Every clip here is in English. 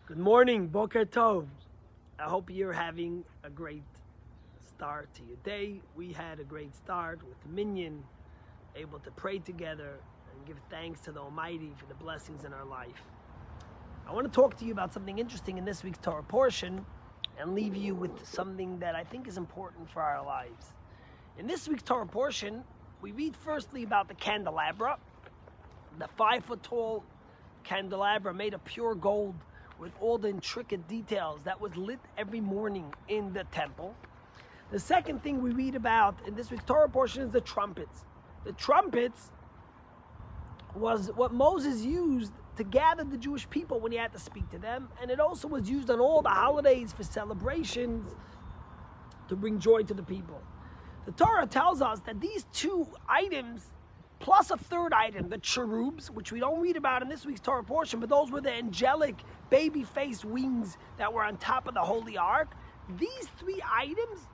Good morning, Boker Tov. I hope you're having a great start to your day. We had a great start with the Minyan, able to pray together and give thanks to the Almighty for the blessings in our life. I want to talk to you about something interesting in this week's Torah portion and leave you with something that I think is important for our lives. In this week's Torah portion, we read firstly about the candelabra, the 5-foot tall candelabra made of pure gold with all the intricate details that was lit every morning in the temple. The second thing we read about in this week's Torah portion is the trumpets. The trumpets was what Moses used to gather the Jewish people when he had to speak to them, and it also was used on all the holidays for celebrations to bring joy to the people. The Torah tells us that these two items, plus a third item, the cherubs, which we don't read about in this week's Torah portion, but those were the angelic baby-faced wings that were on top of the Holy Ark. These three items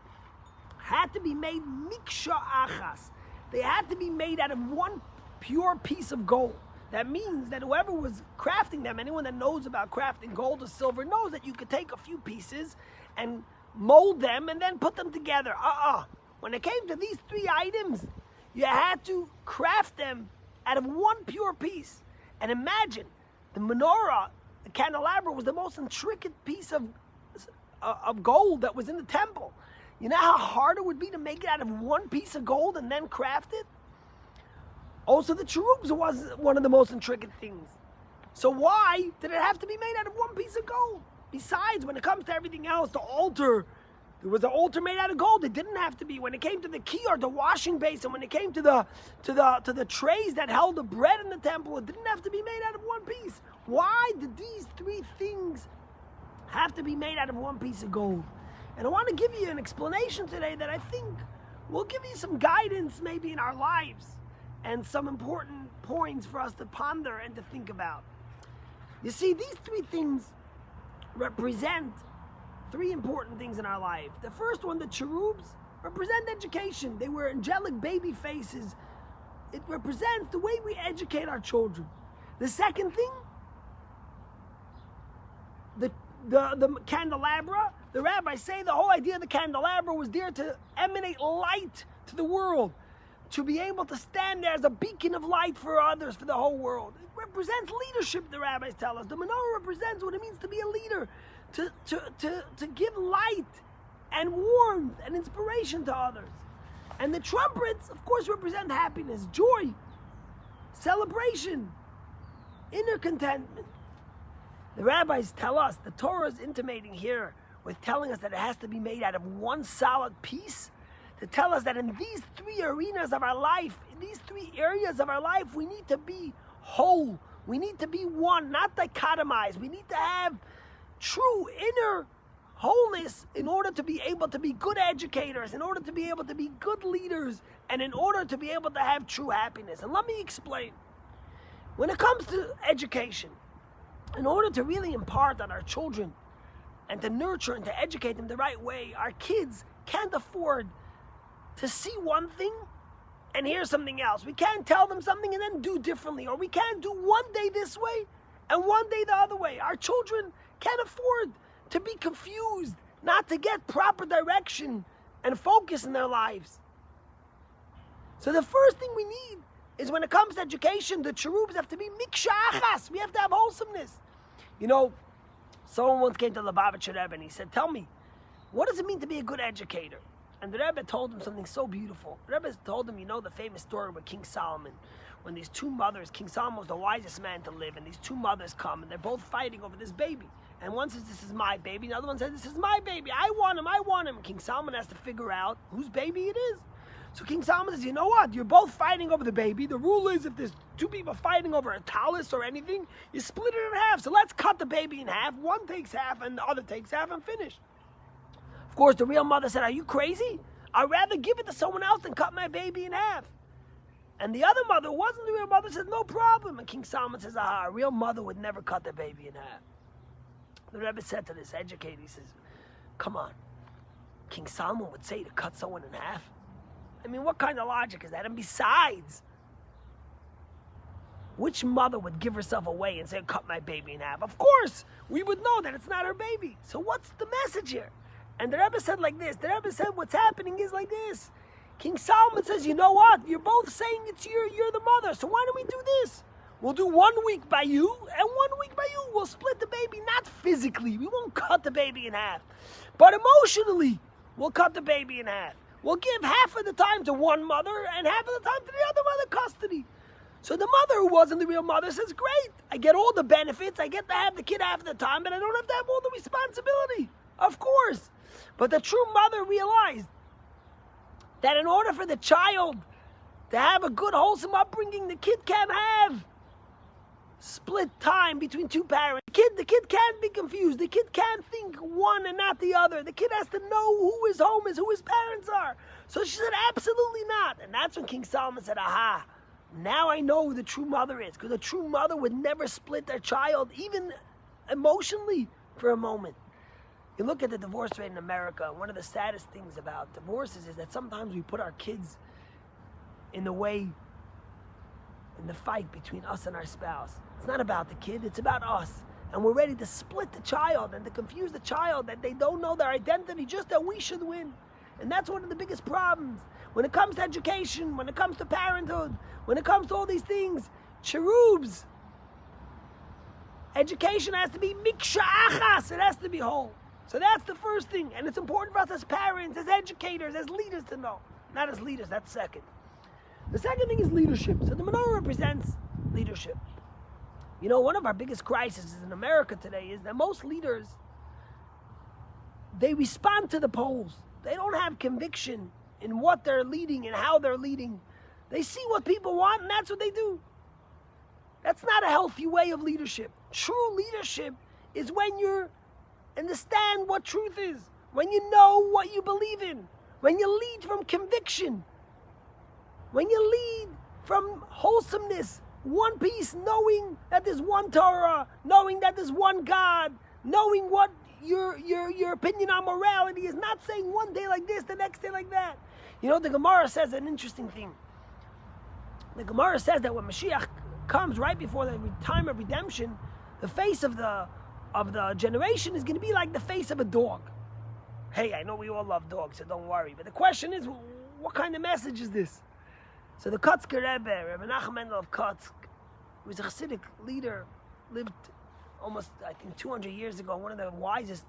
had to be made miksha achas. They had to be made out of one pure piece of gold. That means that whoever was crafting them, anyone that knows about crafting gold or silver, knows that you could take a few pieces and mold them and then put them together. When it came to these three items, you had to craft them out of one pure piece. And imagine, the menorah, the candelabra, was the most intricate piece of gold that was in the temple. You know how hard it would be to make it out of one piece of gold and then craft it? Also, the cherubs was one of the most intricate things. So why did it have to be made out of one piece of gold? Besides, when it comes to everything else, the altar, there was an altar made out of gold. It didn't have to be. When it came to the kiyar, the washing basin, when it came to the trays that held the bread in the temple, it didn't have to be made out of one piece. Why did these three things have to be made out of one piece of gold? And I want to give you an explanation today that I think will give you some guidance maybe in our lives and some important points for us to ponder and to think about. You see, these three things represent three important things in our life. The first one, the cherubs, represent education. They were angelic baby faces. It represents the way we educate our children. The second thing, the candelabra, the rabbis say the whole idea of the candelabra was there to emanate light to the world, to be able to stand there as a beacon of light for others, for the whole world. It represents leadership, the rabbis tell us. The menorah represents what it means to be a leader, to give light and warmth and inspiration to others. And the trumpets, of course, represent happiness, joy, celebration, inner contentment. The rabbis tell us, the Torah is intimating here with telling us that it has to be made out of one solid piece, to tell us that in these three arenas of our life, in these three areas of our life, we need to be whole. We need to be one, not dichotomized. We need to have true inner wholeness in order to be able to be good educators, in order to be able to be good leaders, and in order to be able to have true happiness. And let me explain. When it comes to education, in order to really impart on our children and to nurture and to educate them the right way, our kids can't afford to see one thing and hear something else. We can't tell them something and then do differently, or we can't do one day this way and one day the other way. Our children can't afford to be confused, not to get proper direction and focus in their lives. So the first thing we need is, when it comes to education, the cherubs have to be miksha achas. We have to have wholesomeness. You know, someone once came to the Lubavitcher Rebbe and he said, "Tell me, what does it mean to be a good educator?" And the Rebbe told him something so beautiful. The Rebbe told him, you know, the famous story with King Solomon, when these two mothers, King Solomon was the wisest man to live, and these two mothers come and they're both fighting over this baby. And one says, "This is my baby." And the other one says, "This is my baby. I want him. I want him." King Solomon has to figure out whose baby it is. So King Solomon says, "You know what? You're both fighting over the baby. The rule is, if there's two people fighting over a talus or anything, you split it in half. So let's cut the baby in half. One takes half and the other takes half, and finish." Of course, the real mother said, "Are you crazy? I'd rather give it to someone else than cut my baby in half." And the other mother, who wasn't the real mother, said, "No problem." And King Solomon says, "A real mother would never cut the baby in half." The Rebbe said to this educator, he says, "Come on, King Solomon would say to cut someone in half? I mean, what kind of logic is that? And besides, Which mother would give herself away and say, cut my baby in half? Of course, we would know that it's not her baby. So what's the message here? And the Rebbe said like this. The Rebbe said what's happening is like this. King Solomon says, you know what? You're both saying you're the mother. So why don't we do this? We'll do 1 week by you and 1 week by you. We'll split the baby, not physically. We won't cut the baby in half. But emotionally, we'll cut the baby in half. We'll give half of the time to one mother and half of the time to the other mother custody. So the mother who wasn't the real mother says, great, I get all the benefits. I get to have the kid half of the time, but I don't have to have all the responsibility. Of course. But the true mother realized that in order for the child to have a good, wholesome upbringing, the kid can't have split time between two parents. The kid can't be confused. The kid can't think one and not the other. The kid has to know who his home is, who his parents are. So she said, absolutely not. And that's when King Solomon said, aha, now I know who the true mother is. Because the true mother would never split their child, even emotionally, for a moment. You look at the divorce rate in America, and one of the saddest things about divorces is that sometimes we put our kids in the way, in the fight between us and our spouse. It's not about the kid, it's about us. And we're ready to split the child and to confuse the child that they don't know their identity, just that we should win. And that's one of the biggest problems. When it comes to education, when it comes to parenthood, when it comes to all these things, cherubs. Education has to be miksha achas, it has to be whole. So that's the first thing. And it's important for us as parents, as educators, as leaders to know. Not as leaders, that's second. The second thing is leadership. So the menorah represents leadership. You know, one of our biggest crises in America today is that most leaders, they respond to the polls. They don't have conviction in what they're leading and how they're leading. They see what people want and that's what they do. That's not a healthy way of leadership. True leadership is when you understand what truth is, when you know what you believe in, when you lead from conviction, when you lead from wholesomeness, one piece, knowing that there's one Torah, knowing that there's one God, knowing what your opinion on morality is, not saying one day like this, the next day like that. You know, the Gemara says an interesting thing. The Gemara says that when Mashiach comes right before the time of redemption, the face of the generation is going to be like the face of a dog. Hey, I know we all love dogs, so don't worry. But the question is, what kind of message is this? So the Kotzker Rebbe, Rebbe Nachum Mendel of Kotzk, who was a Hasidic leader, lived almost, I think, 200 years ago, one of the wisest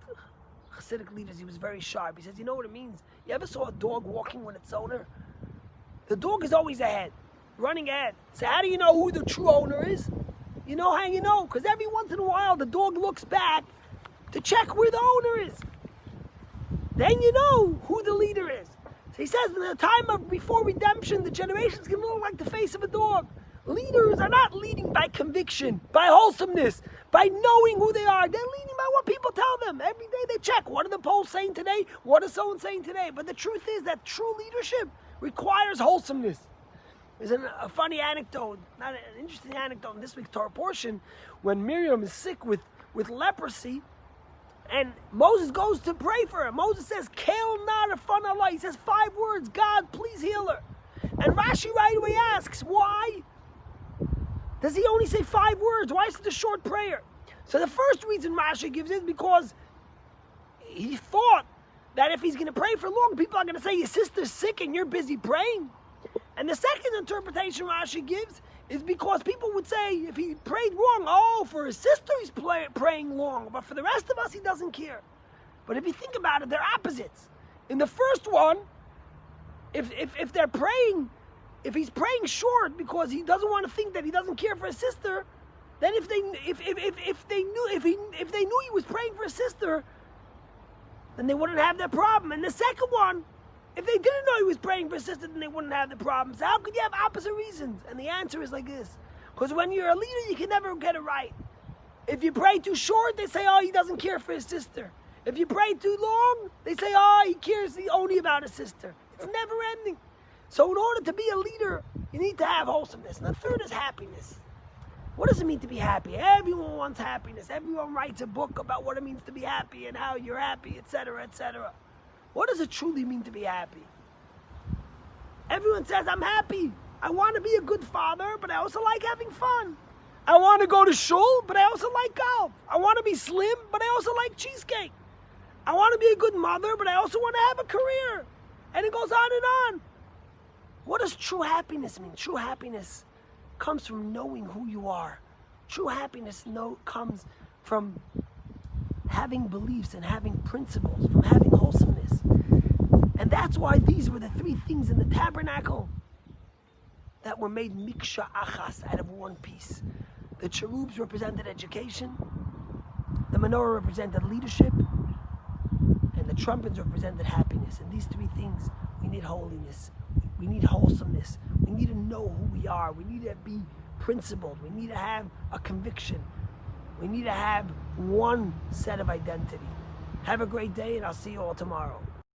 Hasidic leaders. He was very sharp. He says, you know what it means? You ever saw a dog walking with its owner? The dog is always ahead, running ahead. So how do you know who the true owner is? You know how you know? Because every once in a while, the dog looks back to check where the owner is. Then you know who the leader is. So he says, in the time of before redemption, the generation's going to look like the face of a dog. Leaders are not leading by conviction, by wholesomeness, by knowing who they are. They're leading by what people tell them. Every day they check, what are the polls saying today? What is someone saying today? But the truth is that true leadership requires wholesomeness. There's a funny anecdote, not an interesting anecdote in this week's Torah portion, when Miriam is sick with leprosy, and Moses goes to pray for her. Moses says, Kel na rafana Allah. He says 5 words, God, please heal her. And Rashi right away asks, why does he only say 5 words? Why is it a short prayer? So the first reason Rashi gives is because he thought that if he's going to pray for long, people are going to say, your sister's sick and you're busy praying. And the second interpretation Rashi gives is because people would say, if he prayed wrong, oh, for his sister he's praying long, but for the rest of us he doesn't care. But if you think about it, they're opposites. In the first one, if they're praying, if he's praying short because he doesn't want to think that he doesn't care for his sister, then if they knew he was praying for his sister, then they wouldn't have that problem. And the second one, if they didn't know he was praying for his sister, then they wouldn't have the problem. So how could you have opposite reasons? And the answer is like this. Because when you're a leader, you can never get it right. If you pray too short, they say, oh, he doesn't care for his sister. If you pray too long, they say, oh, he cares only about his sister. It's never ending. So in order to be a leader, you need to have wholesomeness. And the third is happiness. What does it mean to be happy? Everyone wants happiness. Everyone writes a book about what it means to be happy and how you're happy, etc., etc. What does it truly mean to be happy? Everyone says, I'm happy. I want to be a good father, but I also like having fun. I want to go to shul, but I also like golf. I want to be slim, but I also like cheesecake. I want to be a good mother, but I also want to have a career. And it goes on and on. What does true happiness mean? True happiness comes from knowing who you are. True happiness comes from having beliefs and having principles, from having wholesomeness. And that's why these were the three things in the tabernacle that were made miksha achas, out of one piece. The cherubs represented education, the menorah represented leadership, and the trumpets represented happiness. And these three things, we need holiness, we need wholesomeness, we need to know who we are, we need to be principled, we need to have a conviction, we need to have one set of identity. Have a great day, and I'll see you all tomorrow.